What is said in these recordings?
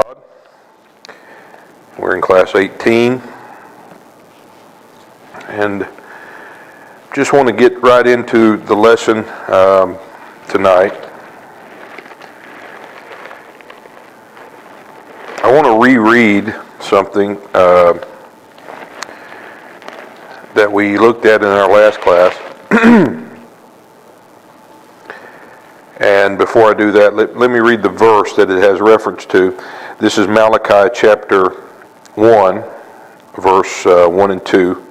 God. We're in class 18, and just want to get right into the lesson tonight. I want to reread something that we looked at in our last class. And before I do that, let me read the verse that it has reference to. This is Malachi chapter 1, verse 1 and 2.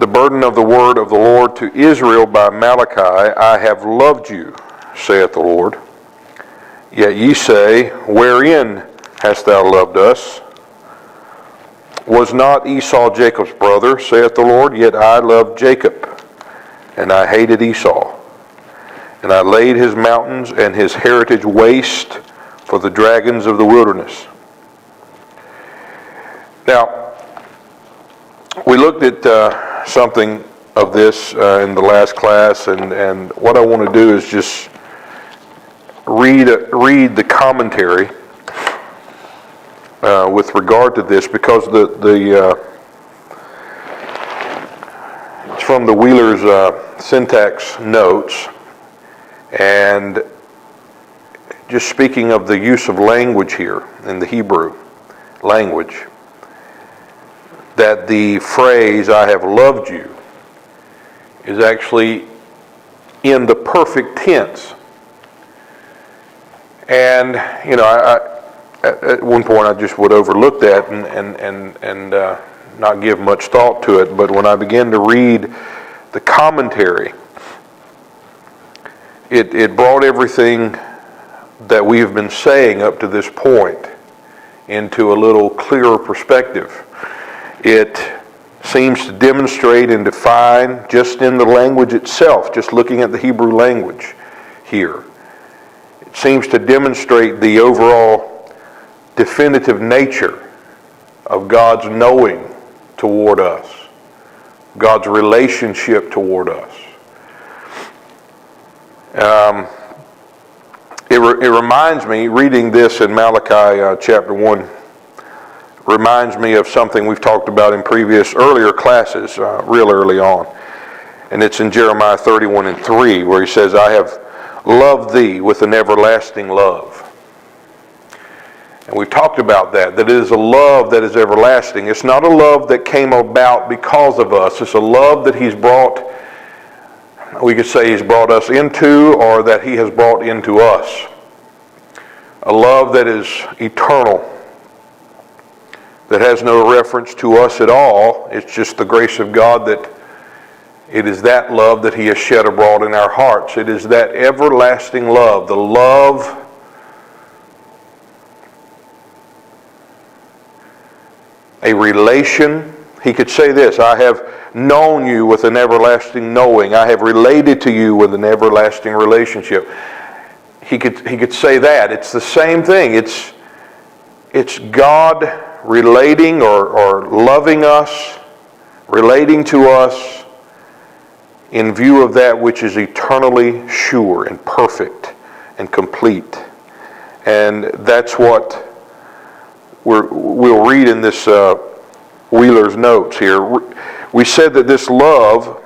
The burden of the word of the Lord to Israel by Malachi, I have loved you, saith the Lord. Yet ye say, wherein hast thou loved us? Was not Esau Jacob's brother, saith the Lord? Yet I loved Jacob, and I hated Esau. And I laid his mountains and his heritage waste for the dragons of the wilderness. Now, we looked at something of this in the last class, and what I want to do is just read the commentary with regard to this, because it's from the Wheeler's syntax notes, and just speaking of the use of language here in the Hebrew language, that the phrase "I have loved you" is actually in the perfect tense. And at one point I just would overlook that and not give much thought to it. But when I began to read the commentary, it brought everything that we have been saying up to this point into a little clearer perspective. It seems to demonstrate and define, just in the language itself, just looking at the Hebrew language here, it seems to demonstrate the overall definitive nature of God's knowing toward us, God's relationship toward us. It reminds me, reading this in Malachi chapter 1, reminds me of something we've talked about in earlier classes, real early on. And it's in Jeremiah 31 and 3, where he says, I have loved thee with an everlasting love. And we've talked about that it is a love that is everlasting. It's not a love that came about because of us. It's a love that he's brought, we could say he's brought us into, or that he has brought into us. A love that is eternal, that has no reference to us at all. It's just the grace of God that it is that love that he has shed abroad in our hearts. It is that everlasting love, the love a relation. He could say this, I have known you with an everlasting knowing. I have related to you with an everlasting relationship. He could say that. It's the same thing. It's God relating or loving us, relating to us in view of that which is eternally sure and perfect and complete. And that's what we'll read in this Wheeler's notes here. We said that this love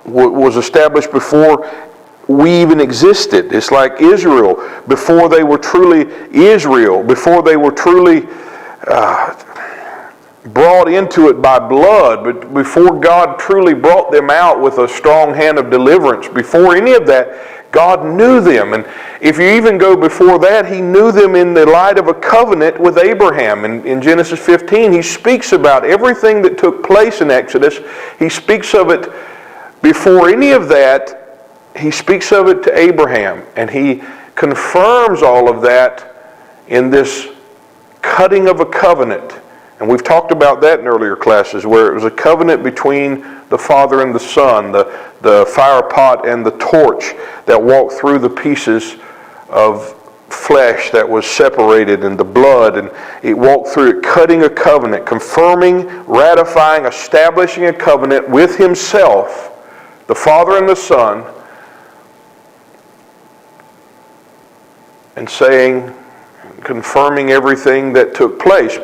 was established before we even existed. It's like Israel, before they were truly Israel, before they were truly brought into it by blood, but before God truly brought them out with a strong hand of deliverance, before any of that, God knew them. And if you even go before that, he knew them in the light of a covenant with Abraham. In Genesis 15, he speaks about everything that took place in Exodus. He speaks of it before any of that. He speaks of it to Abraham, and he confirms all of that in this cutting of a covenant. And we've talked about that in earlier classes, where it was a covenant between the Father and the Son, the fire pot and the torch that walked through the pieces of flesh that was separated, and the blood, and it walked through it, cutting a covenant, confirming, ratifying, establishing a covenant with himself, the Father and the Son, and saying, confirming everything that took place.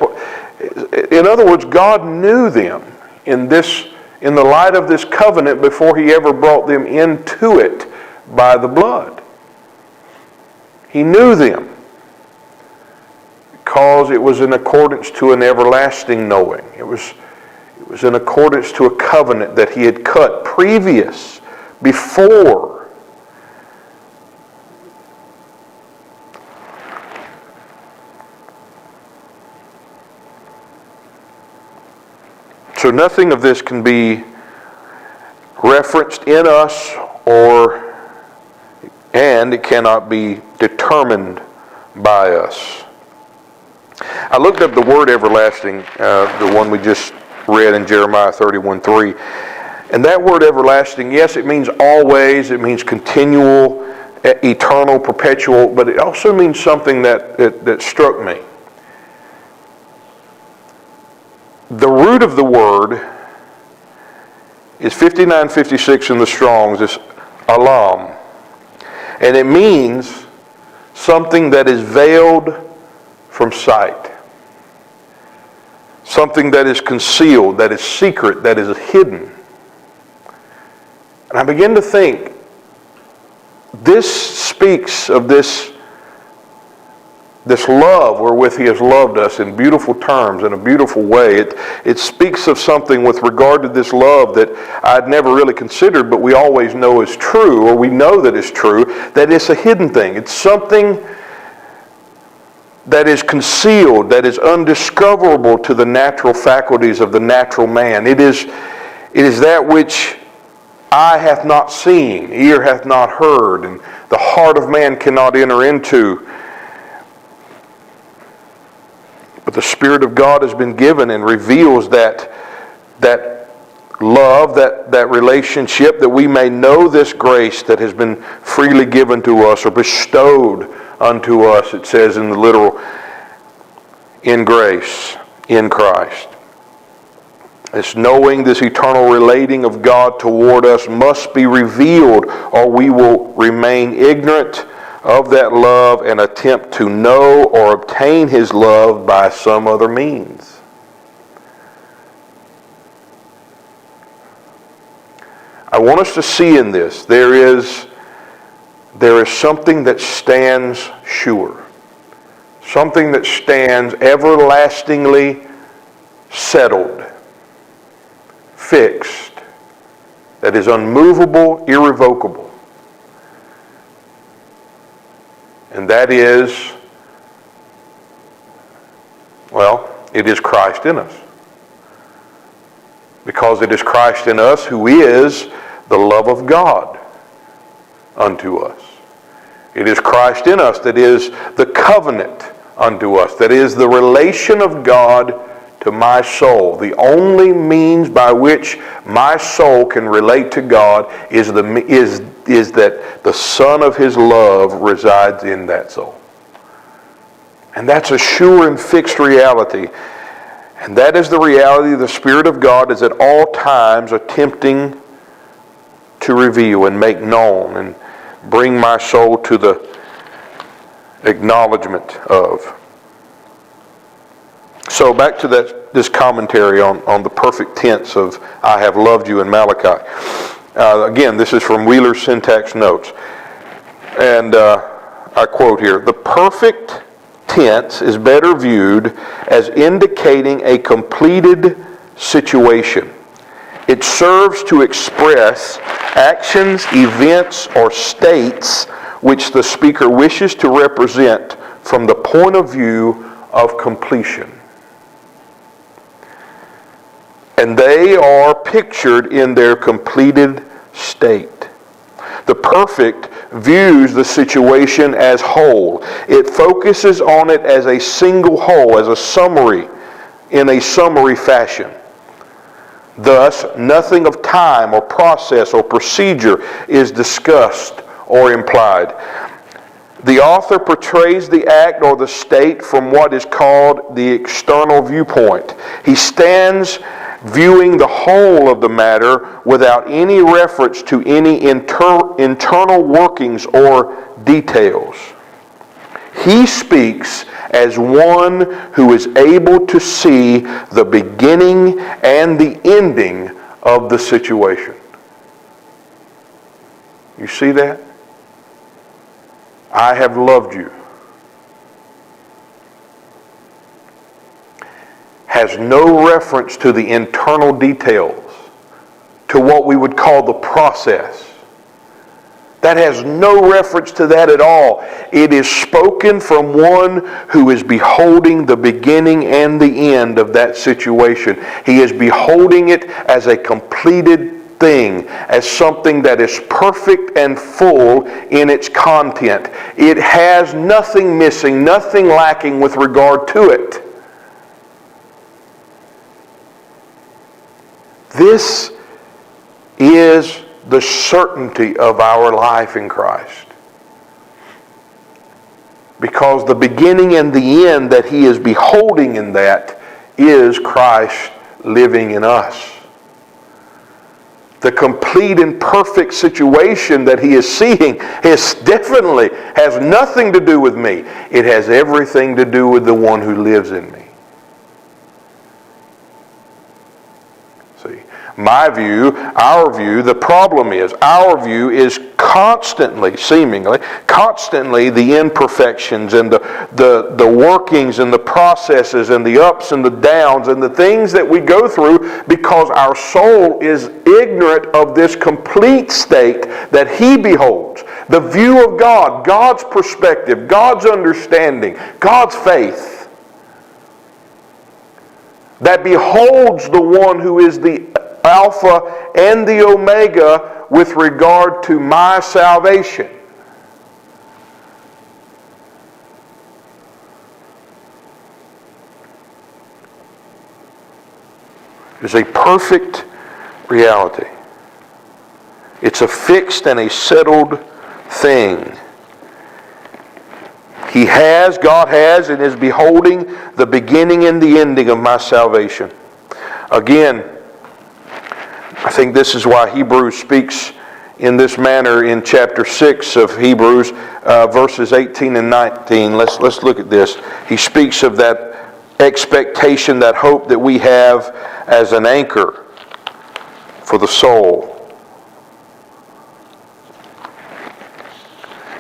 In other words, God knew them in the light of this covenant before he ever brought them into it by the blood. He knew them because it was in accordance to an everlasting knowing. It was in accordance to a covenant that he had cut before. So nothing of this can be referenced in us, and it cannot be determined by us. I looked up the word everlasting, the one we just read in Jeremiah 31:3. And that word everlasting, yes, it means always, it means continual, eternal, perpetual, but it also means something that struck me. The root of the word is 5956 in the Strong's, it's alam. And it means something that is veiled from sight. Something that is concealed, that is secret, that is hidden. And I begin to think, this speaks of this love wherewith he has loved us in beautiful terms, in a beautiful way. It speaks of something with regard to this love that I'd never really considered, but we always know is true, or we know that is true, that it's a hidden thing. It's something that is concealed, that is undiscoverable to the natural faculties of the natural man. It is that which eye hath not seen, ear hath not heard, and the heart of man cannot enter into. But the Spirit of God has been given and reveals that love, that relationship, that we may know this grace that has been freely given to us or bestowed unto us, it says in the literal, in grace, in Christ. This knowing, this eternal relating of God toward us must be revealed, or we will remain ignorant of that love and attempt to know or obtain his love by some other means. I want us to see in this, there is something that stands sure. Something that stands everlastingly settled, fixed, that is unmovable, irrevocable. And that is, it is Christ in us. Because it is Christ in us who is the love of God unto us. It is Christ in us that is the covenant unto us, that is the relation of God to my soul. The only means by which my soul can relate to God is that the Son of his love resides in that soul. And that's a sure and fixed reality. And that is the reality the Spirit of God is at all times attempting to reveal and make known and bring my soul to the acknowledgement of. So back to this commentary on the perfect tense of I have loved you in Malachi. Again, this is from Wheeler's Syntax Notes. And I quote here, the perfect tense is better viewed as indicating a completed situation. It serves to express actions, events, or states which the speaker wishes to represent from the point of view of completion. And they are pictured in their completed state. The perfect views the situation as whole. It focuses on it as a single whole, as a summary, in a summary fashion. Thus, nothing of time or process or procedure is discussed or implied. The author portrays the act or the state from what is called the external viewpoint. He stands viewing the whole of the matter without any reference to any internal workings or details. he speaks as one who is able to see the beginning and the ending of the situation. You see that? I have loved you. Has no reference to the internal details, to what we would call the process. That has no reference to that at all. It is spoken from one who is beholding the beginning and the end of that situation. He is beholding it as a completed thing, as something that is perfect and full in its content. It has nothing missing, nothing lacking with regard to it. This is the certainty of our life in Christ. Because the beginning and the end that he is beholding in that is Christ living in us. The complete and perfect situation that he is seeing definitely has nothing to do with me. It has everything to do with the one who lives in me. My view, our view, the problem is, our view is constantly, seemingly, constantly the imperfections and the workings and the processes and the ups and the downs and the things that we go through because our soul is ignorant of this complete state that he beholds. The view of God, God's perspective, God's understanding, God's faith that beholds the one who is the Alpha and the Omega with regard to my salvation. It is a perfect reality. It's a fixed and a settled thing. God has, and is beholding the beginning and the ending of my salvation. Again, I think this is why Hebrews speaks in this manner in chapter 6 of Hebrews, verses 18 and 19. Let's look at this. He speaks of that expectation, that hope that we have as an anchor for the soul.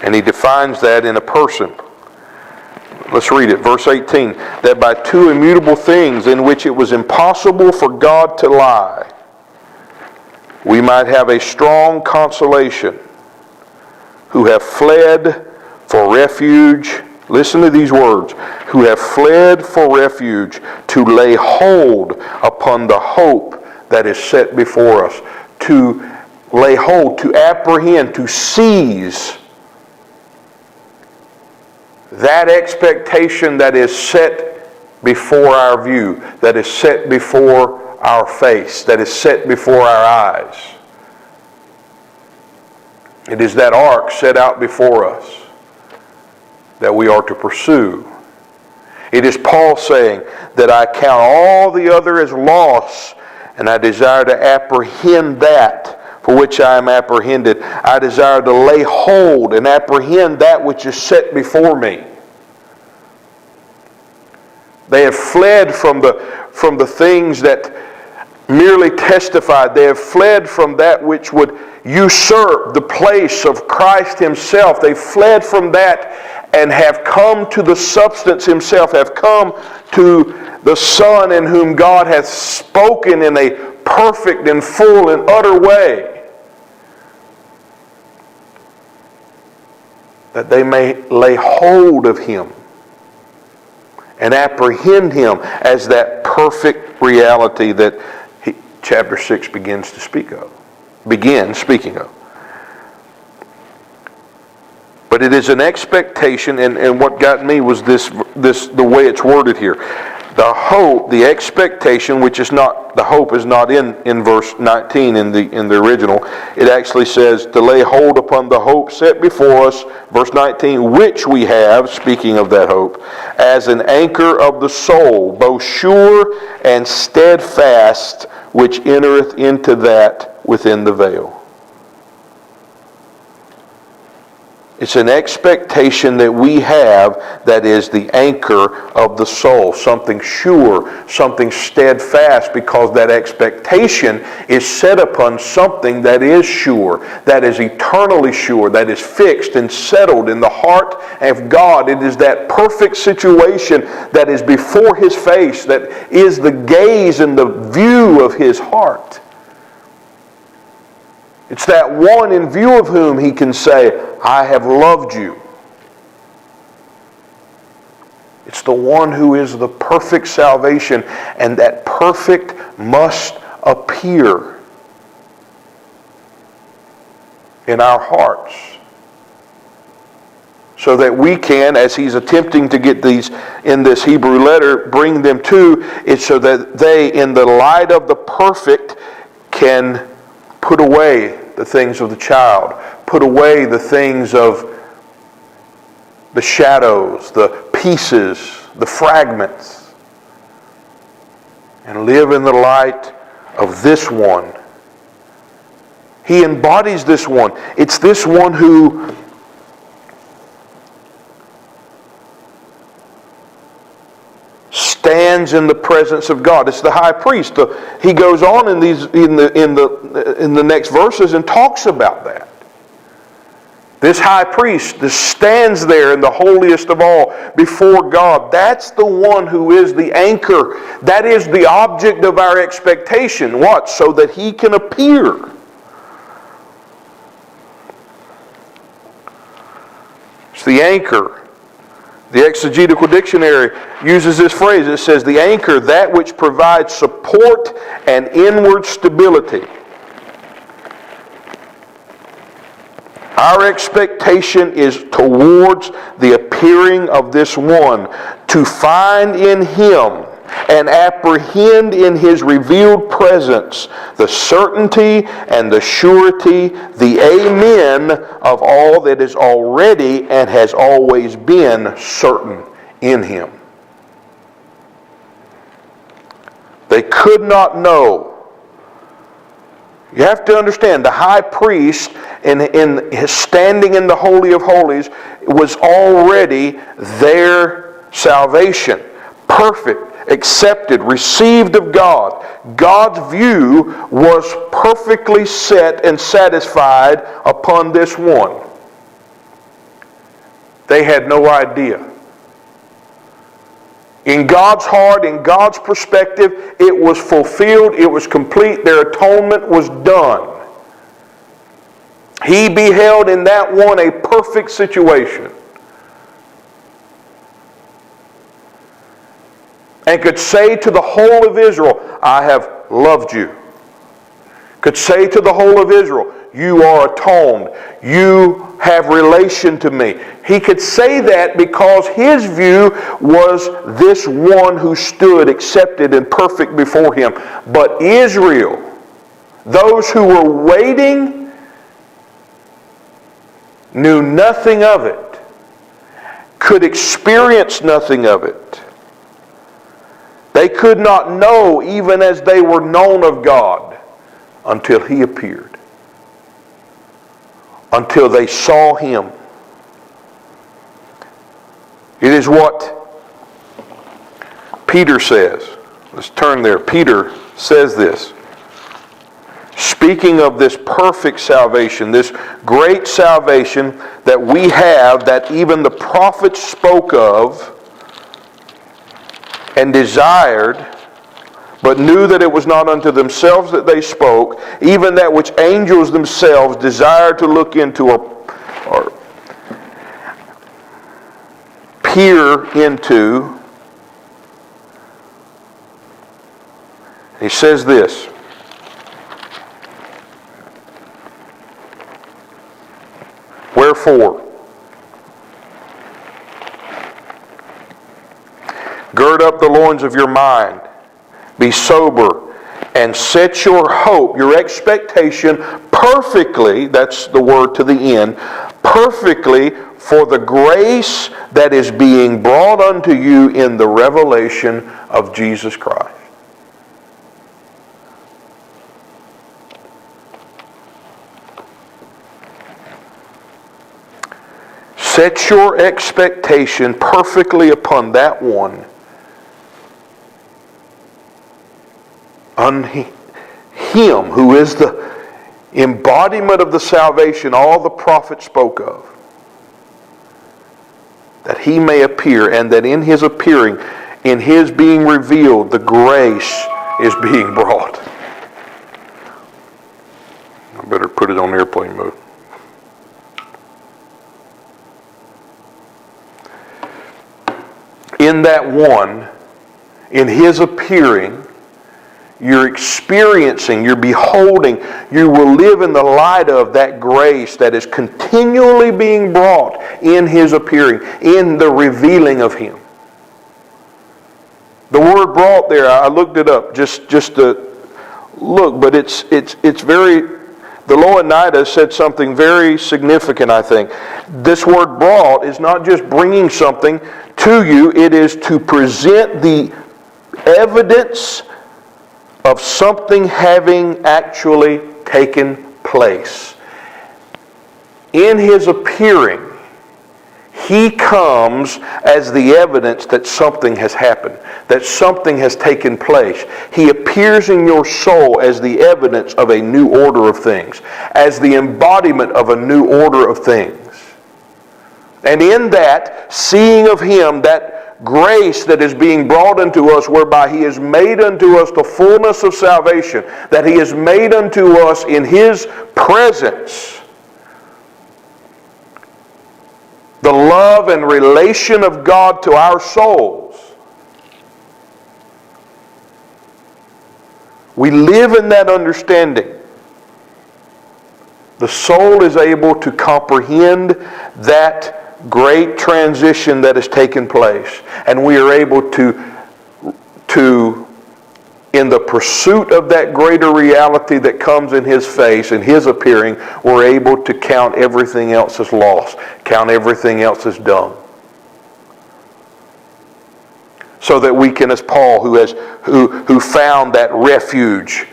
And he defines that in a person. Let's read it. Verse 18. That by two immutable things in which it was impossible for God to lie, we might have a strong consolation, who have fled for refuge. Listen to these words. Who have fled for refuge to lay hold upon the hope that is set before us. To lay hold, to apprehend, to seize that expectation that is set before our view, that is set before our face, that is set before our eyes. It is that ark set out before us that we are to pursue. It is Paul saying that I count all the other as loss, and I desire to apprehend that for which I am apprehended. I desire to lay hold and apprehend that which is set before me. They have fled from the things that merely testified. They have fled from that which would usurp the place of Christ himself. They fled from that and have come to the substance himself, have come to the Son in whom God hath spoken in a perfect and full and utter way, that they may lay hold of him and apprehend him as that perfect reality that chapter 6 begins speaking of. But it is an expectation, and what got me was this the way it's worded here. The hope, the expectation, which is not, the hope is not in verse 19 in the original. It actually says to lay hold upon the hope set before us, verse 19, which we have, speaking of that hope, as an anchor of the soul, both sure and steadfast, which entereth into that within the veil. It's an expectation that we have that is the anchor of the soul. Something sure, something steadfast, because that expectation is set upon something that is sure, that is eternally sure, that is fixed and settled in the heart of God. It is that perfect situation that is before His face, that is the gaze and the view of His heart. It's that one in view of whom He can say, I have loved you. It's the one who is the perfect salvation, and that perfect must appear in our hearts, so that we can, as he's attempting to get these in this Hebrew letter, bring them to, it's so that they, in the light of the perfect, can put away the things of the child, put away the things of the shadows, the pieces, the fragments, and live in the light of this one. He embodies this one. It's this one who stands in the presence of God. It's the high priest. He goes on in the next verses and talks about that. This high priest that stands there in the holiest of all before God, that's the one who is the anchor. That is the object of our expectation. What? So that He can appear. It's the anchor. The Exegetical Dictionary uses this phrase. It says, the anchor, that which provides support and inward stability. Our expectation is towards the appearing of this one, to find in Him and apprehend in His revealed presence the certainty and the surety, the amen of all that is already and has always been certain in Him. They could not know. You have to understand, the high priest in his standing in the Holy of Holies was already their salvation. Perfect, accepted, received of God. God's view was perfectly set and satisfied upon this one. They had no idea. In God's heart, in God's perspective, it was fulfilled, it was complete, their atonement was done. He beheld in that one a perfect situation. And could say to the whole of Israel, I have loved you. Could say to the whole of Israel, you are atoned. You have relation to me. He could say that because his view was this one who stood accepted and perfect before him. But Israel, those who were waiting, knew nothing of it, could experience nothing of it. They could not know even as they were known of God until He appeared. Until they saw Him. It is what Peter says. Let's turn there. Peter says this. Speaking of this perfect salvation, this great salvation that we have, that even the prophets spoke of and desired, but knew that it was not unto themselves that they spoke, even that which angels themselves desired to look into or peer into. He says this. Wherefore, gird up the loins of your mind, be sober, and set your hope, your expectation perfectly, that's the word to the end, perfectly for the grace that is being brought unto you in the revelation of Jesus Christ. Set your expectation perfectly upon that one. On Him who is the embodiment of the salvation all the prophets spoke of. That He may appear, and that in His appearing, in His being revealed, the grace is being brought. I better put it on airplane mode. In that one, in His appearing, you're experiencing, you're beholding, you will live in the light of that grace that is continually being brought in His appearing, in the revealing of Him. The word brought there, I looked it up just to look, but it's very, the Louw-Nida said something very significant, I think. This word brought is not just bringing something to you, it is to present the evidence of something having actually taken place. In His appearing, He comes as the evidence that something has happened, that something has taken place. He appears in your soul as the evidence of a new order of things, as the embodiment of a new order of things. And in that seeing of Him, that grace that is being brought unto us, whereby He has made unto us the fullness of salvation, that He has made unto us in His presence the love and relation of God to our souls. We live in that understanding. The soul is able to comprehend that great transition that has taken place. And we are able to, in the pursuit of that greater reality that comes in His face, in His appearing, we're able to count everything else as lost, count everything else as dung. So that we can, as Paul, who found that refuge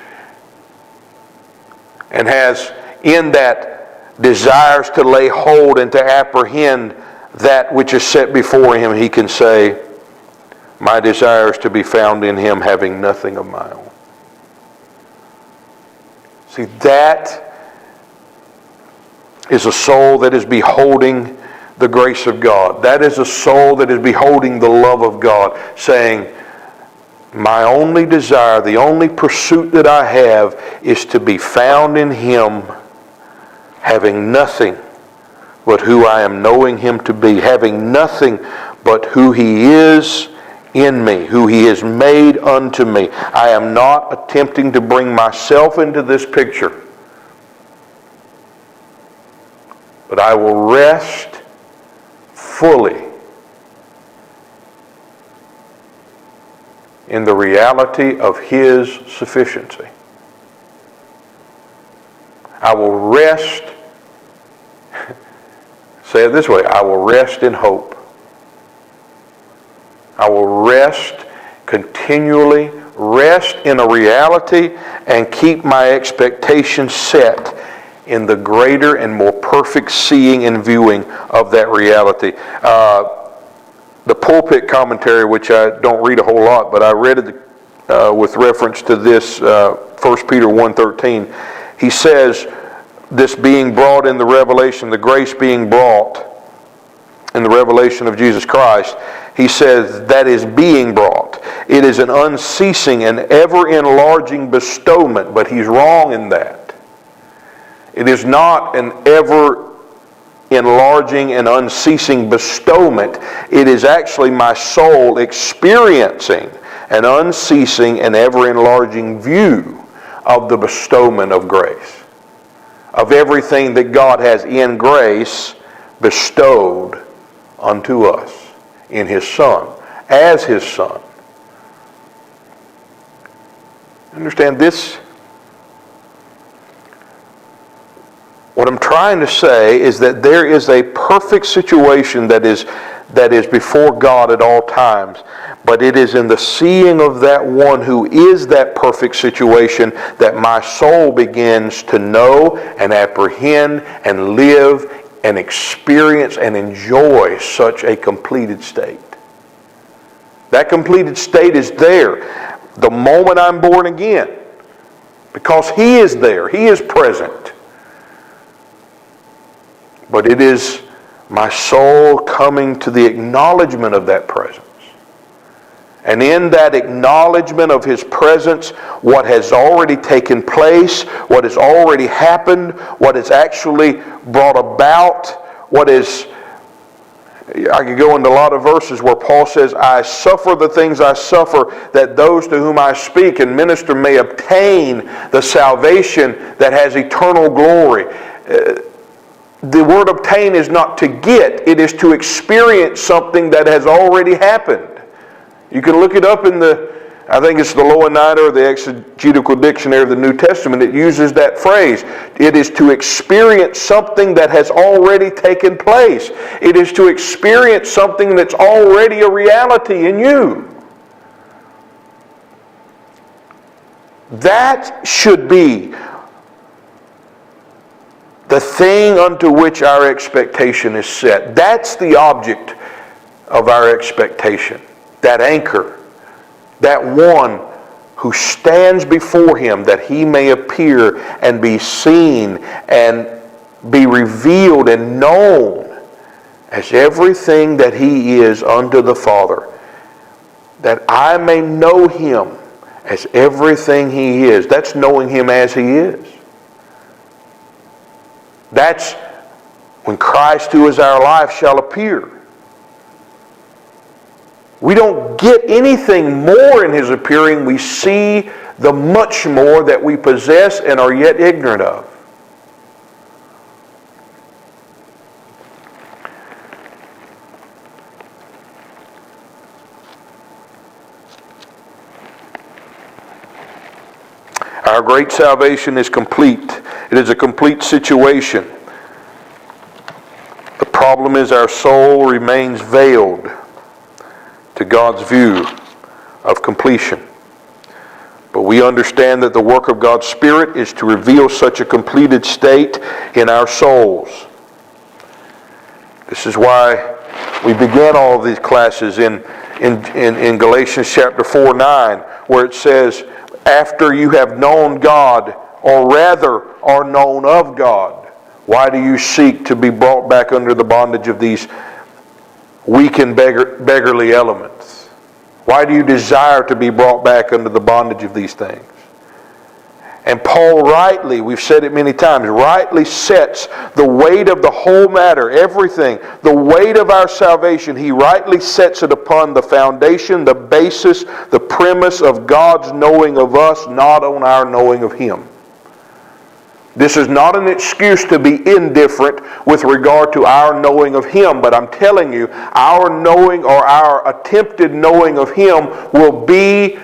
and has in that desires to lay hold and to apprehend that which is set before him, he can say, my desire is to be found in Him, having nothing of my own. See, that is a soul that is beholding the grace of God. That is a soul that is beholding the love of God, saying, my only desire, the only pursuit that I have is to be found in Him, having nothing but who I am knowing Him to be, having nothing but who He is in me, who He has made unto me. I am not attempting to bring myself into this picture, but I will rest fully in the reality of His sufficiency. I will rest, say it this way, I will rest in hope. I will rest, continually rest in a reality and keep my expectations set in the greater and more perfect seeing and viewing of that reality. The pulpit commentary, which I don't read a whole lot, but I read it with reference to this 1 Peter 1:13. He says, this being brought in the revelation, the grace being brought in the revelation of Jesus Christ, he says that is being brought. It is an unceasing and ever-enlarging bestowment, but he's wrong in that. It is not an ever-enlarging and unceasing bestowment. It is actually my soul experiencing an unceasing and ever-enlarging view of the bestowment of grace, of everything that God has in grace bestowed unto us in His Son, as His Son. Understand this? What I'm trying to say is that there is a perfect situation that is before God at all times, but it is in the seeing of that one who is that perfect situation that my soul begins to know and apprehend and live and experience and enjoy such a completed state. That completed state is there the moment I'm born again, because He is there. He is present. But it is my soul coming to the acknowledgement of that presence. And in that acknowledgement of His presence, what has already taken place, what has already happened, what is actually brought about, what is... I could go into a lot of verses where Paul says, I suffer the things I suffer, that those to whom I speak and minister may obtain the salvation that has eternal glory. The word obtain is not to get, it is to experience something that has already happened. You can look it up in I think it's the Loanita or the Exegetical Dictionary of the New Testament. It uses that phrase. It is to experience something that has already taken place. It is to experience something that's already a reality in you. That should be the thing unto which our expectation is set. That's the object of our expectation. That anchor. That one who stands before Him that He may appear and be seen and be revealed and known as everything that He is unto the Father. That I may know Him as everything He is. That's knowing Him as He is. That's when Christ, who is our life, shall appear. We don't get anything more in His appearing. We see the much more that we possess and are yet ignorant of. Our great salvation is complete. It is a complete situation. The problem is our soul remains veiled to God's view of completion. But we understand that the work of God's Spirit is to reveal such a completed state in our souls. This is why we began all of these classes in Galatians chapter 4:9, where it says, after you have known God, or rather are known of God, why do you seek to be brought back under the bondage of these weak and beggarly elements? Why do you desire to be brought back under the bondage of these things? And Paul rightly, we've said it many times, rightly sets the weight of the whole matter, everything, the weight of our salvation, he rightly sets it upon the foundation, the basis, the premise of God's knowing of us, not on our knowing of Him. This is not an excuse to be indifferent with regard to our knowing of Him, but I'm telling you, our knowing or our attempted knowing of Him will be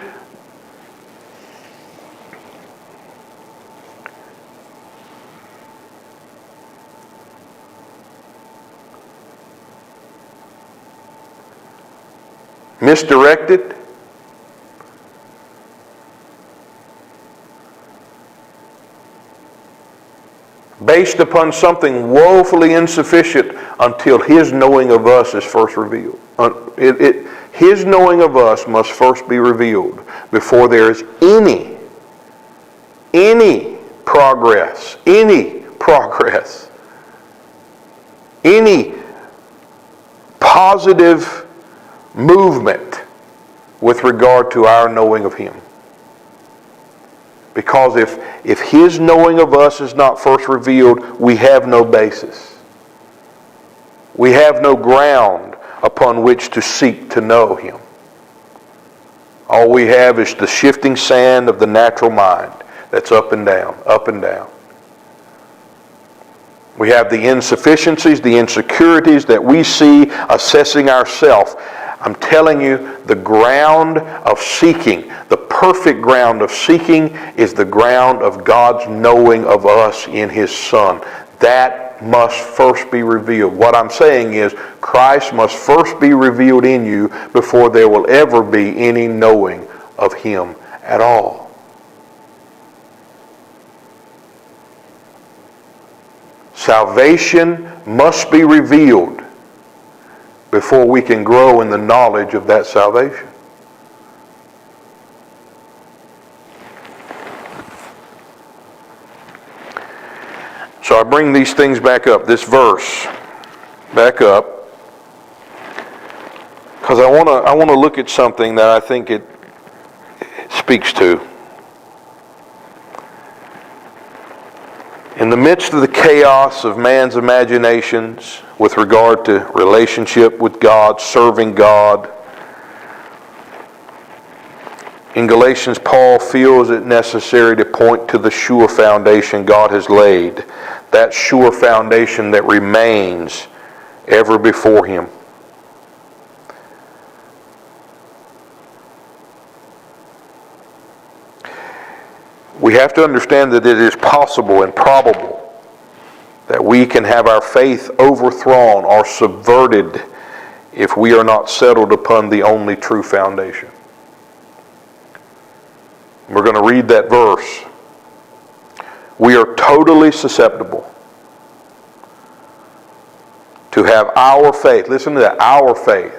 misdirected, based upon something woefully insufficient until His knowing of us is first revealed. His knowing of us must first be revealed before there is any progress, any positive movement with regard to our knowing of Him. Because if His knowing of us is not first revealed, we have no basis. We have no ground upon which to seek to know Him. All we have is the shifting sand of the natural mind that's up and down, up and down. We have the insufficiencies, the insecurities that we see assessing ourselves. I'm telling you, the ground of seeking, the perfect ground of seeking, is the ground of God's knowing of us in His Son. That must first be revealed. What I'm saying is, Christ must first be revealed in you before there will ever be any knowing of Him at all. Salvation must be revealed before we can grow in the knowledge of that salvation. So I bring these things back up, this verse back up, because I want to look at something that I think it speaks to. In the midst of the chaos of man's imaginations with regard to relationship with God, serving God, in Galatians, Paul feels it necessary to point to the sure foundation God has laid, that sure foundation that remains ever before him. We have to understand that it is possible and probable that we can have our faith overthrown or subverted if we are not settled upon the only true foundation. We're going to read that verse. We are totally susceptible to have our faith, listen to that, our faith,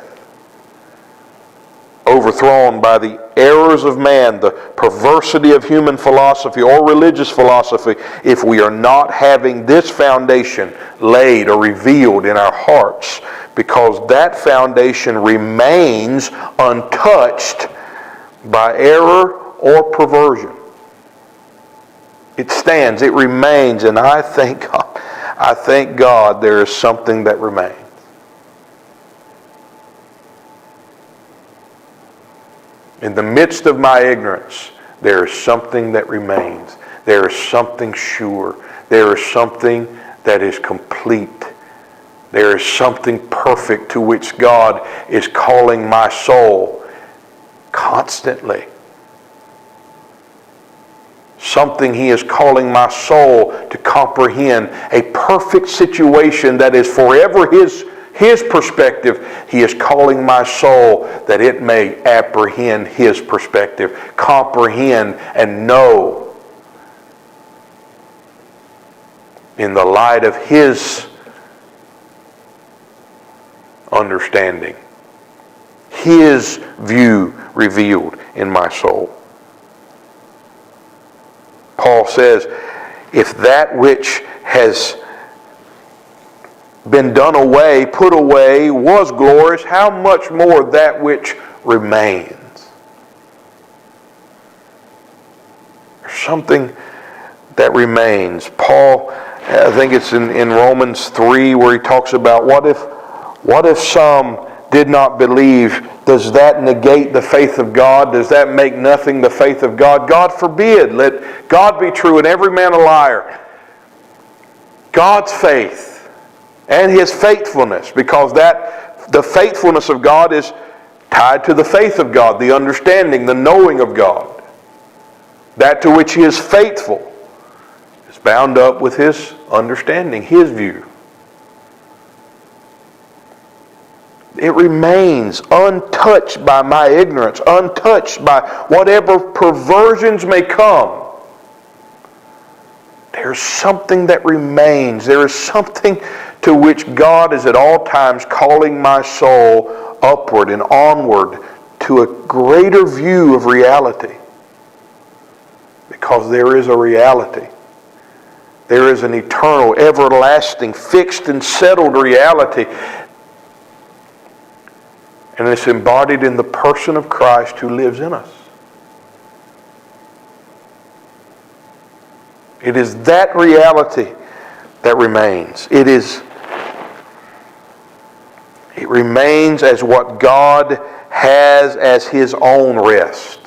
overthrown by the errors of man, the perversity of human philosophy or religious philosophy, if we are not having this foundation laid or revealed in our hearts, because that foundation remains untouched by error or perversion. It stands, it remains, and I thank God there is something that remains. In the midst of my ignorance, there is something that remains. There is something sure. There is something that is complete. There is something perfect to which God is calling my soul constantly. Something He is calling my soul to comprehend. A perfect situation that is forever His perspective. He is calling my soul that it may apprehend His perspective, comprehend and know in the light of His understanding, His view revealed in my soul. Paul says, if that which has been done away, put away, was glorious, how much more that which remains? There's something that remains. Paul, I think it's in Romans 3 where he talks about what if some did not believe? Does that negate the faith of God? Does that make nothing the faith of God? God forbid. Let God be true and every man a liar. God's faith and His faithfulness, because the faithfulness of God is tied to the faith of God, the understanding, the knowing of God. That to which He is faithful is bound up with His understanding, His view. It remains untouched by my ignorance, untouched by whatever perversions may come. There's something that remains. There is something to which God is at all times calling my soul upward and onward to a greater view of reality. Because there is a reality. There is an eternal, everlasting, fixed and settled reality. And it's embodied in the person of Christ who lives in us. It is that reality that remains. It remains as what God has as His own rest.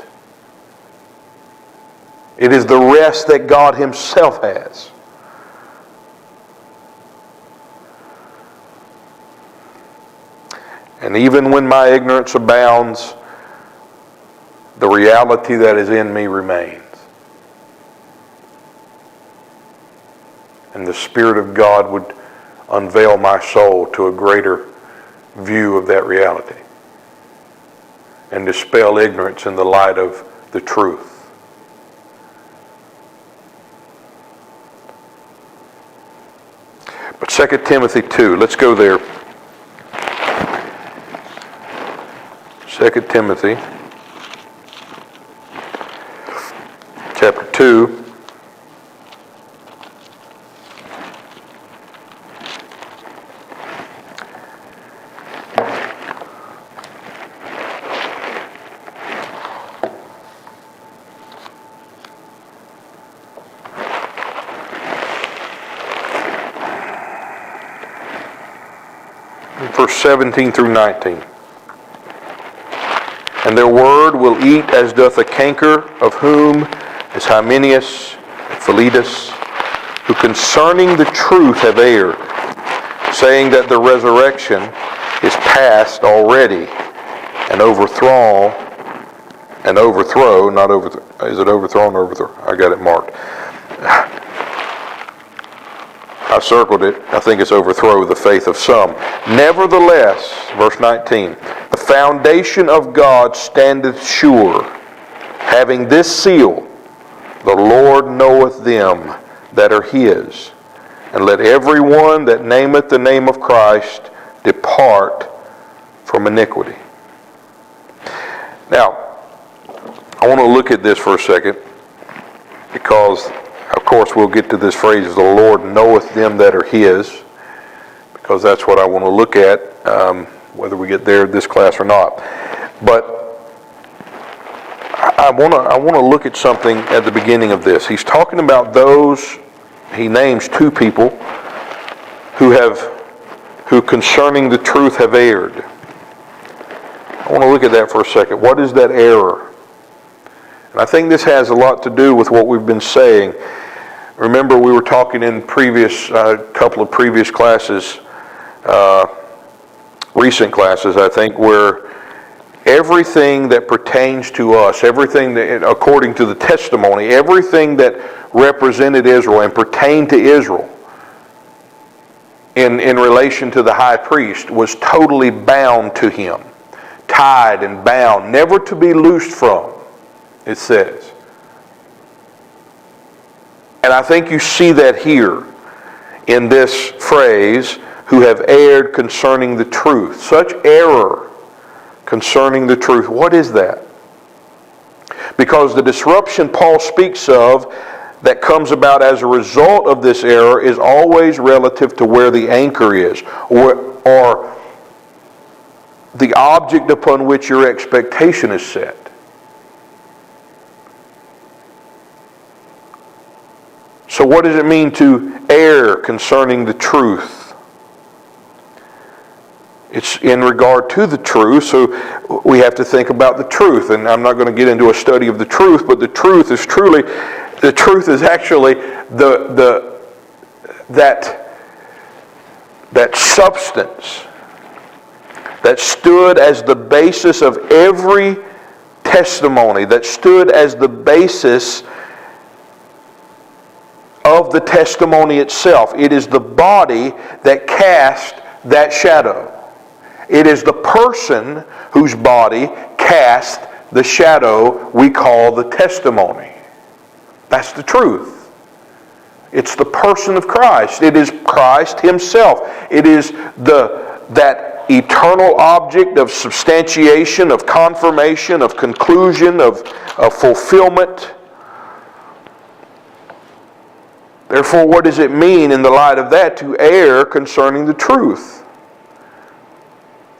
It is the rest that God Himself has. And even when my ignorance abounds, the reality that is in me remains. And the Spirit of God would unveil my soul to a greater view of that reality and dispel ignorance in the light of the truth. But 2 Timothy 2. Let's go there. 2 Timothy chapter 2. Verse 17 through 19. And their word will eat as doth a canker, of whom is Hymenaeus, Philetus, who concerning the truth have erred, saying that the resurrection is past already, and overthrow, not overthrow. Is it overthrown or overthrow? I got it marked. I circled it. I think it's overthrow the faith of some. Nevertheless, verse 19, the foundation of God standeth sure, having this seal, the Lord knoweth them that are his. And let every one that nameth the name of Christ depart from iniquity. Now, I want to look at this for a second, because of course we'll get to this phrase, the Lord knoweth them that are his, because that's what I want to look at, whether we get there this class or not. But I want to look at something at the beginning of this. He's talking about those, he names two people who concerning the truth have erred. I want to look at that for a second. What is that error? And I think this has a lot to do with what we've been saying. Remember, we were talking in couple of previous classes, recent classes, I think, where everything that pertains to us, everything that, according to the testimony, everything that represented Israel and pertained to Israel in relation to the high priest was totally bound to him, tied and bound, never to be loosed from, it says. And I think you see that here in this phrase, who have erred concerning the truth. Such error concerning the truth. What is that? Because the disruption Paul speaks of that comes about as a result of this error is always relative to where the anchor is, or the object upon which your expectation is set. So what does it mean to err concerning the truth? It's in regard to the truth, so we have to think about the truth. And I'm not going to get into a study of the truth, but the truth is actually that substance that stood as the basis of every testimony, that stood as the basis of the testimony itself. It is the body that cast that shadow. It is the person whose body cast the shadow we call the testimony. That's the truth. It's the person of Christ. It is Christ himself. It is that eternal object of substantiation, of confirmation, of conclusion, of fulfillment. Therefore, what does it mean in the light of that to err concerning the truth?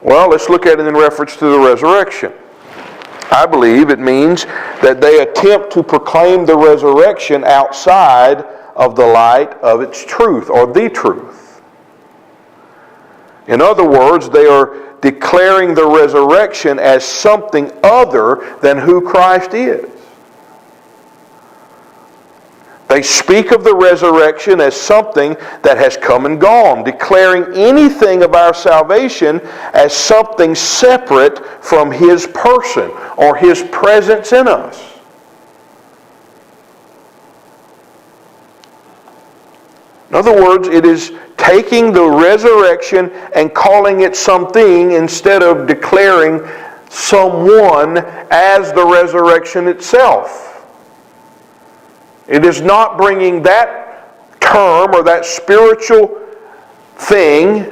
Well, let's look at it in reference to the resurrection. I believe it means that they attempt to proclaim the resurrection outside of the light of its truth, or the truth. In other words, they are declaring the resurrection as something other than who Christ is. They speak of the resurrection as something that has come and gone, declaring anything of our salvation as something separate from His person or His presence in us. In other words, it is taking the resurrection and calling it something instead of declaring someone as the resurrection itself. It is not bringing that term or that spiritual thing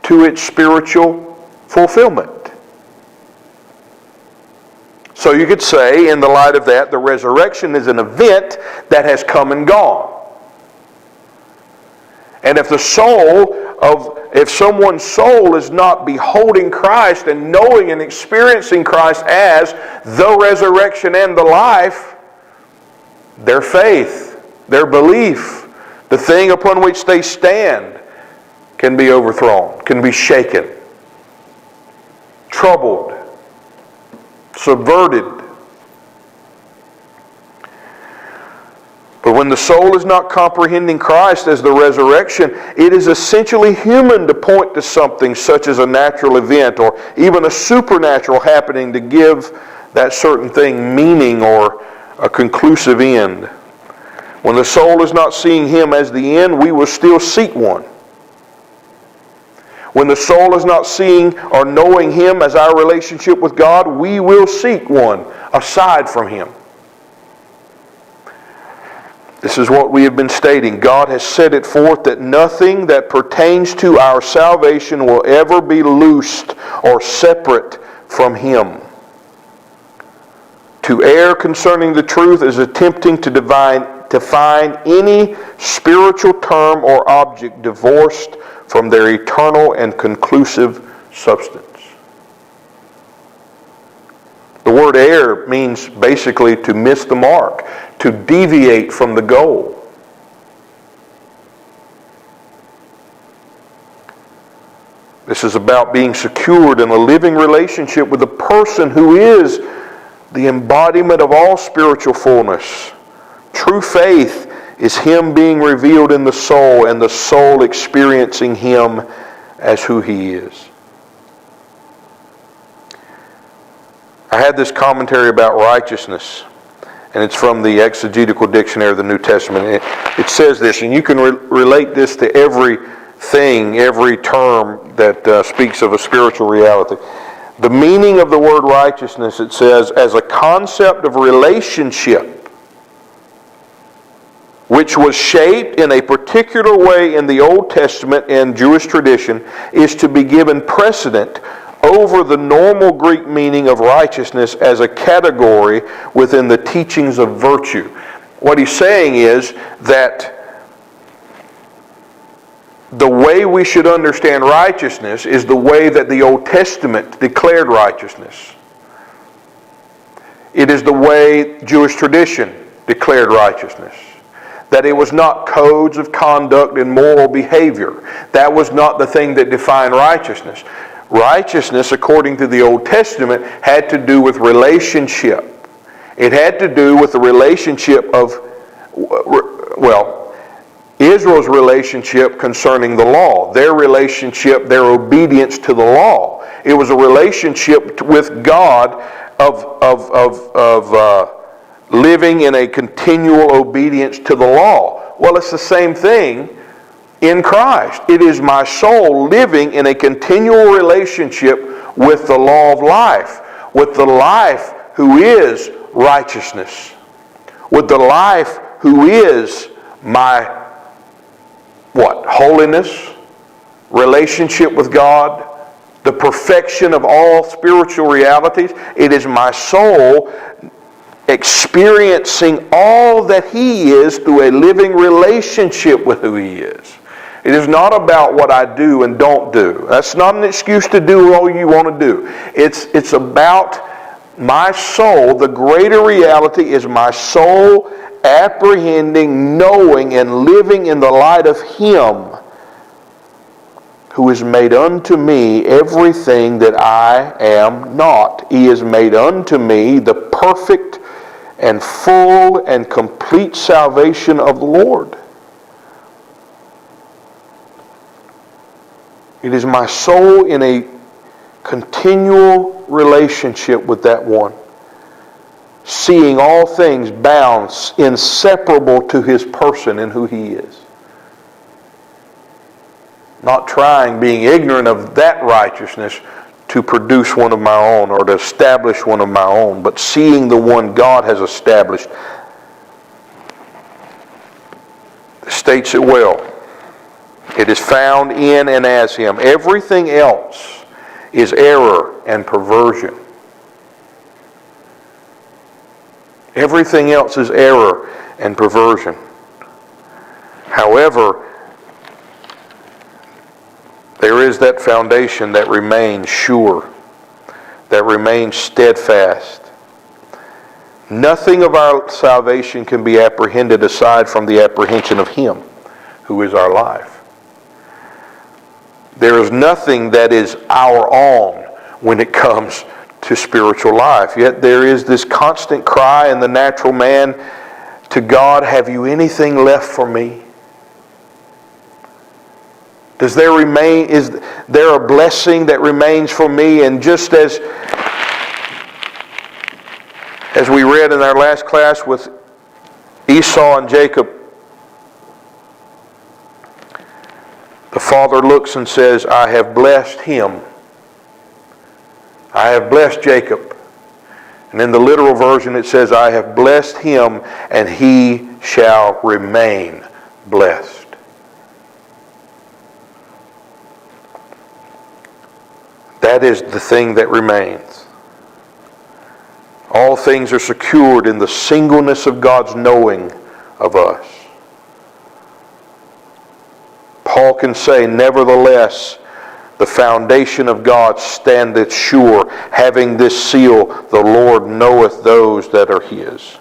to its spiritual fulfillment. So you could say, in the light of that, the resurrection is an event that has come and gone. And if someone's soul is not beholding Christ and knowing and experiencing Christ as the resurrection and the life, their faith, their belief, the thing upon which they stand can be overthrown, can be shaken, troubled, subverted. But when the soul is not comprehending Christ as the resurrection, it is essentially human to point to something such as a natural event or even a supernatural happening to give that certain thing meaning or a conclusive end. When the soul is not seeing Him as the end, we will still seek one. When the soul is not seeing or knowing Him as our relationship with God, we will seek one aside from Him. This is what we have been stating. God has set it forth that nothing that pertains to our salvation will ever be loosed or separate from Him. To err concerning the truth is attempting to find any spiritual term or object divorced from their eternal and conclusive substance. The word err means basically to miss the mark, to deviate from the goal. This is about being secured in a living relationship with a person who is the embodiment of all spiritual fullness. True faith is Him being revealed in the soul and the soul experiencing Him as who He is. I had this commentary about righteousness, and it's from the Exegetical Dictionary of the New Testament. It says this, and you can relate this to everything, every term that speaks of a spiritual reality. The meaning of the word righteousness, it says, as a concept of relationship which was shaped in a particular way in the Old Testament and Jewish tradition, is to be given precedent over the normal Greek meaning of righteousness as a category within the teachings of virtue. What he's saying is that the way we should understand righteousness is the way that the Old Testament declared righteousness. It is the way Jewish tradition declared righteousness. That it was not codes of conduct and moral behavior. That was not the thing that defined righteousness. Righteousness, according to the Old Testament, had to do with relationship. It had to do with the relationship of, Israel's relationship concerning the law. Their relationship, their obedience to the law. It was a relationship with God of living in a continual obedience to the law. Well, it's the same thing in Christ. It is my soul living in a continual relationship with the law of life, with the life who is righteousness, with the life who is my holiness, relationship with God, the perfection of all spiritual realities. It is my soul experiencing all that He is through a living relationship with who He is. It is not about what I do and don't do. That's not an excuse to do all you want to do. It's about my soul. The greater reality is my soul apprehending, knowing, and living in the light of Him who has made unto me everything that I am not. He has made unto me the perfect and full and complete salvation of the Lord. It is my soul in a continual relationship with that one, seeing all things bound, inseparable to His person and who He is. Not trying, being ignorant of that righteousness, to produce one of my own or to establish one of my own, but seeing the one God has established. It states it well. It is found in and as Him. Everything else is error and perversion. Everything else is error and perversion. However, there is that foundation that remains sure, that remains steadfast. Nothing of our salvation can be apprehended aside from the apprehension of Him, who is our life. There is nothing that is our own when it comes to spiritual life. Yet there is this constant cry in the natural man to God, have you anything left for me? Is there a blessing that remains for me? And just as we read in our last class with Esau and Jacob, the father looks and says, I have blessed him. I have blessed Jacob. And in the literal version it says, I have blessed him and he shall remain blessed. That is the thing that remains. All things are secured in the singleness of God's knowing of us. Paul can say, nevertheless, the foundation of God standeth sure, having this seal, the Lord knoweth those that are His.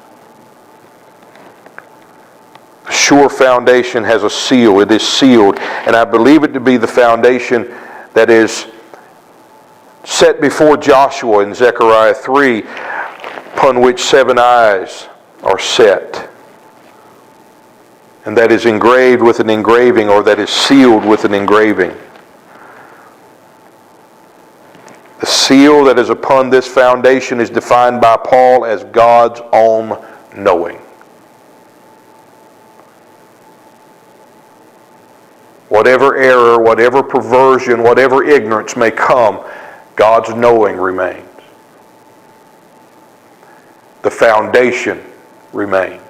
The sure foundation has a seal. It is sealed. And I believe it to be the foundation that is set before Joshua in Zechariah 3, upon which 7 eyes are set. And that is engraved with an engraving, or that is sealed with an engraving. The seal that is upon this foundation is defined by Paul as God's own knowing. Whatever error, whatever perversion, whatever ignorance may come, God's knowing remains. The foundation remains.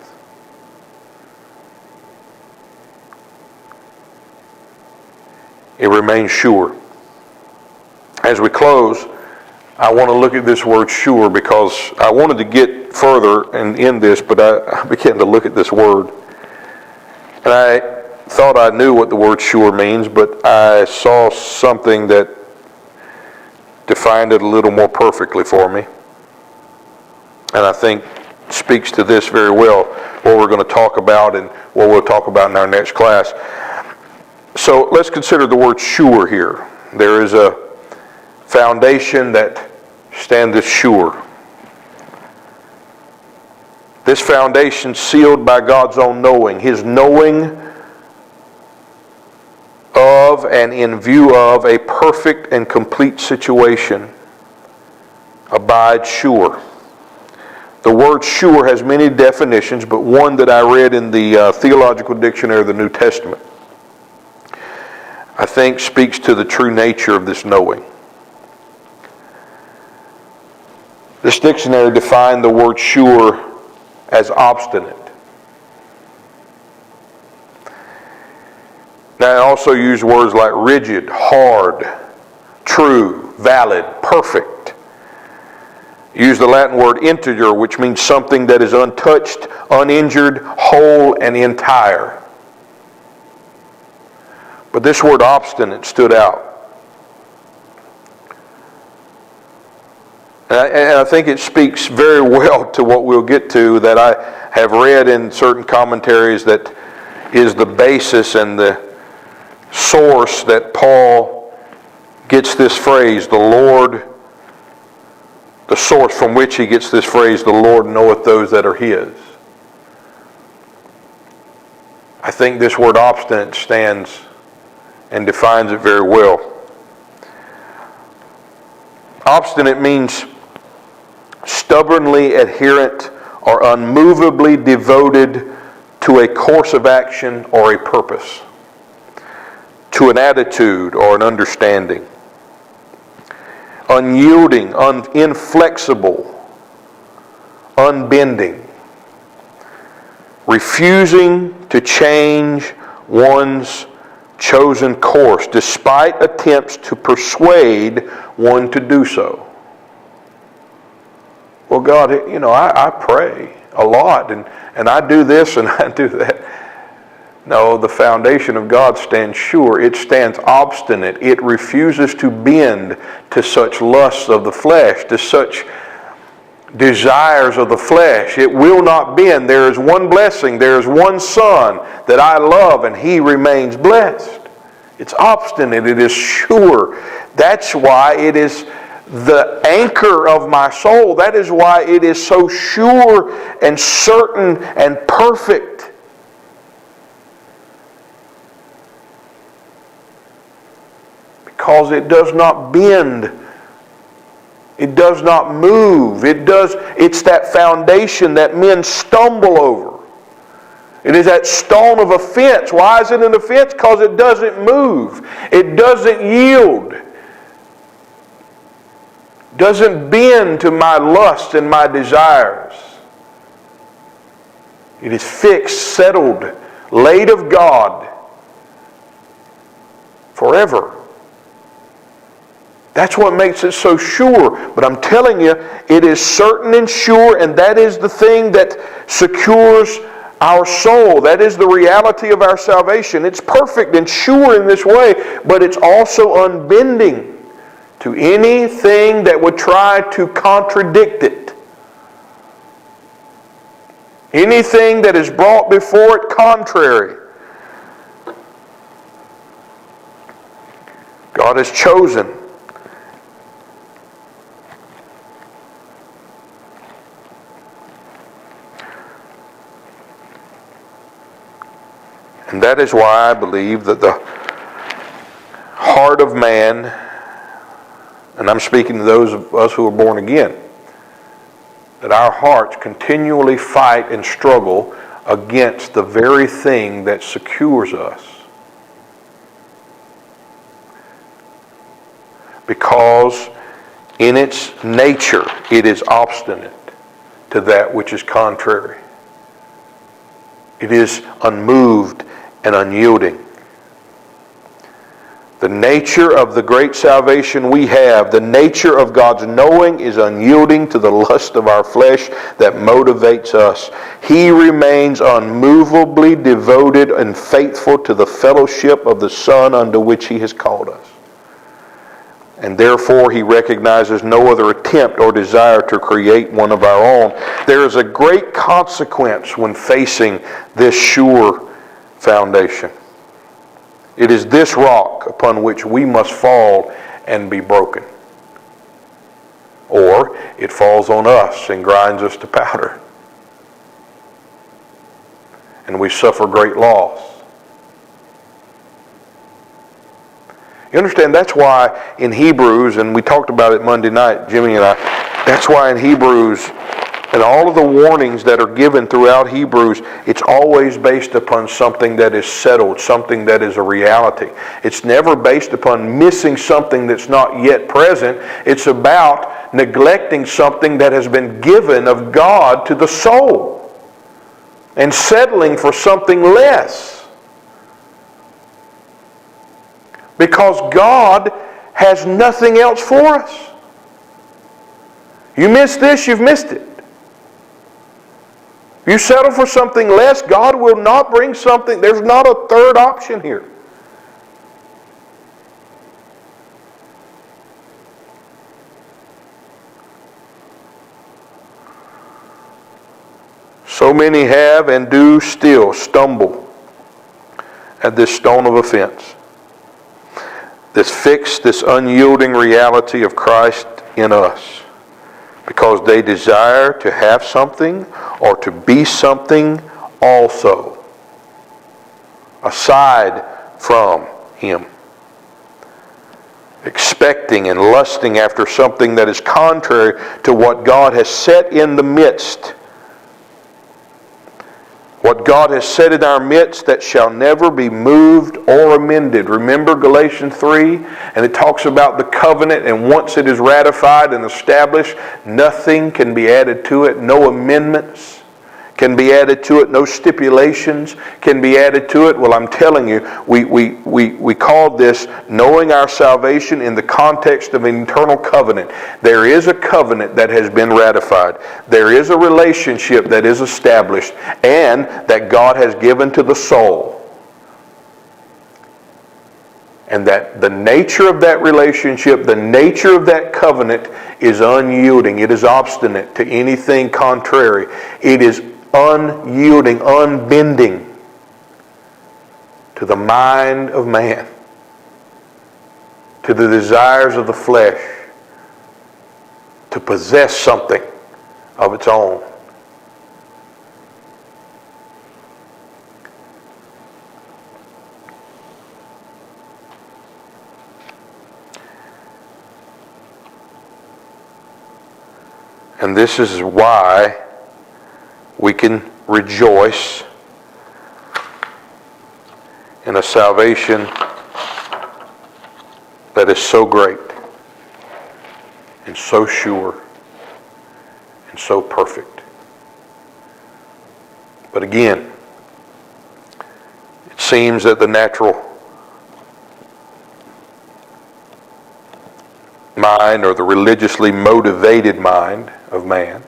It remains sure. As we close, I want to look at this word sure, because I wanted to get further and in this, but I began to look at this word. And I thought I knew what the word sure means, but I saw something that defined it a little more perfectly for me. And I think speaks to this very well, what we're going to talk about and what we'll talk about in our next class. So let's consider the word sure here. There is a foundation that standeth sure. This foundation sealed by God's own knowing. His knowing of and in view of a perfect and complete situation abides sure. The word sure has many definitions, but one that I read in the Theological Dictionary of the New Testament, I think speaks to the true nature of this knowing. This dictionary defined the word sure as obstinate. Now, I also use words like rigid, hard, true, valid, perfect. Use the Latin word integer, which means something that is untouched, uninjured, whole, and entire. But this word obstinate stood out. And I think it speaks very well to what we'll get to, that I have read in certain commentaries, that is the basis and the source that Paul gets this phrase, the source from which he gets this phrase, the Lord knoweth those that are His. I think this word obstinate stands and defines it very well. Obstinate means stubbornly adherent or unmovably devoted to a course of action or a purpose, to an attitude or an understanding. Unyielding, inflexible, unbending. Refusing to change one's chosen course, despite attempts to persuade one to do so. Well, God, I pray a lot, and I do this and I do that. No, the foundation of God stands sure. It stands obstinate. It refuses to bend to such lusts of the flesh, to such desires of the flesh. It will not bend. There is one blessing. There is one Son that I love, and He remains blessed. It's obstinate. It is sure. That's why it is the anchor of my soul. That is why it is so sure and certain and perfect. Because it does not bend. It does not move. It's that foundation that men stumble over. It is that stone of offense. Why is it an offense? Because it doesn't move. It doesn't yield. Doesn't bend to my lusts and my desires. It is fixed, settled, laid of God forever. That's what makes it so sure. But I'm telling you, it is certain and sure, and that is the thing that secures our soul. That is the reality of our salvation. It's perfect and sure in this way, but it's also unbending to anything that would try to contradict it. Anything that is brought before it contrary. God has chosen. And that is why I believe that the heart of man, and I'm speaking to those of us who are born again, that our hearts continually fight and struggle against the very thing that secures us. Because in its nature, it is obstinate to that which is contrary. It is unmoved and unyielding. The nature of the great salvation we have, the nature of God's knowing, is unyielding to the lust of our flesh that motivates us. He remains unmovably devoted and faithful to the fellowship of the Son unto which He has called us. And therefore He recognizes no other attempt or desire to create one of our own. There is a great consequence when facing this sure foundation. It is this rock upon which we must fall and be broken. Or it falls on us and grinds us to powder. And we suffer great loss. You understand, that's why in Hebrews, and we talked about it Monday night, Jimmy and I, that's why in Hebrews, and all of the warnings that are given throughout Hebrews, it's always based upon something that is settled, something that is a reality. It's never based upon missing something that's not yet present. It's about neglecting something that has been given of God to the soul and settling for something less. Because God has nothing else for us. You miss this, you've missed it. You settle for something less, God will not bring something. There's not a third option here. So many have and do still stumble at this stone of offense. This fixed, this unyielding reality of Christ in us. Because they desire to have something or to be something also, aside from Him. Expecting and lusting after something that is contrary to what God has set in the midst. What God has set in our midst that shall never be moved or amended. Remember Galatians 3? And it talks about the covenant, and once it is ratified and established, nothing can be added to it, no amendments can be added to it. No stipulations can be added to it. Well, I'm telling you, we called this knowing our salvation in the context of an eternal covenant. There is a covenant that has been ratified. There is a relationship that is established and that God has given to the soul. And that the nature of that relationship, the nature of that covenant is unyielding. It is obstinate to anything contrary. It is unyielding, unbending to the mind of man, to the desires of the flesh, to possess something of its own. And this is why we can rejoice in a salvation that is so great and so sure and so perfect. But again, it seems that the natural mind, or the religiously motivated mind of man,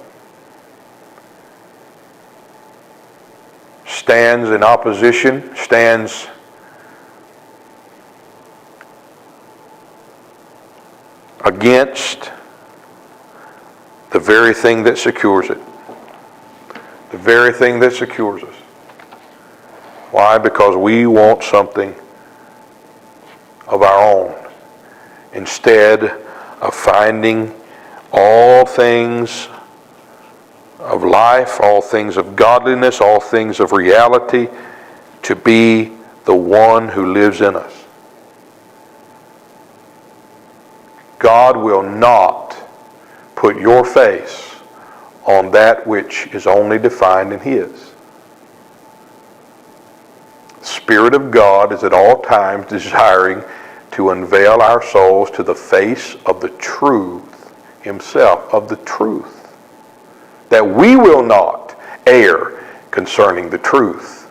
stands in opposition, stands against the very thing that secures it. The very thing that secures us. Why? Because we want something of our own, instead of finding all things of life, all things of godliness, all things of reality to be the one who lives in us. God will not put your face on that which is only defined in His. The Spirit of God is at all times desiring to unveil our souls to the face of the truth Himself, of the truth, that we will not err concerning the truth,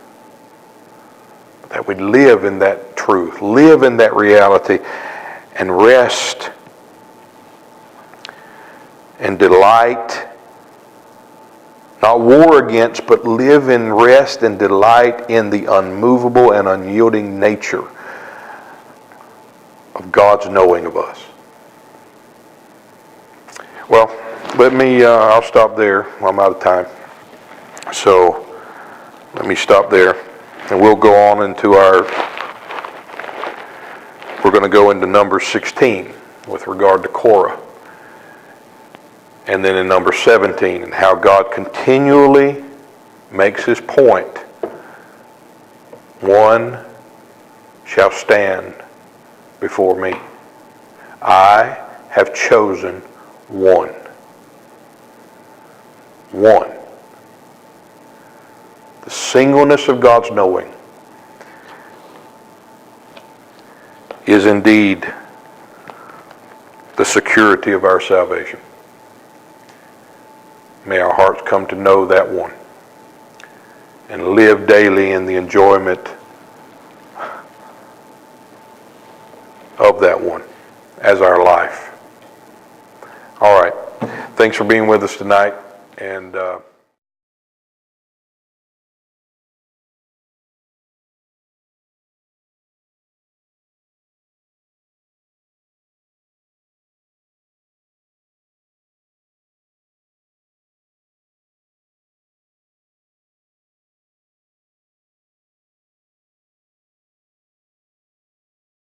that we live in that truth, live in that reality, and rest and delight, not war against, but live in rest and delight in the unmovable and unyielding nature of God's knowing of us. Well, I'll stop there. I'm out of time. So, let me stop there. And we'll go on into we're going to go into number 16 with regard to Korah. And then in number 17, and how God continually makes His point. One shall stand before me. I have chosen one. One. The singleness of God's knowing is indeed the security of our salvation. May our hearts come to know that one and live daily in the enjoyment of that one as our life. All right. Thanks for being with us tonight, and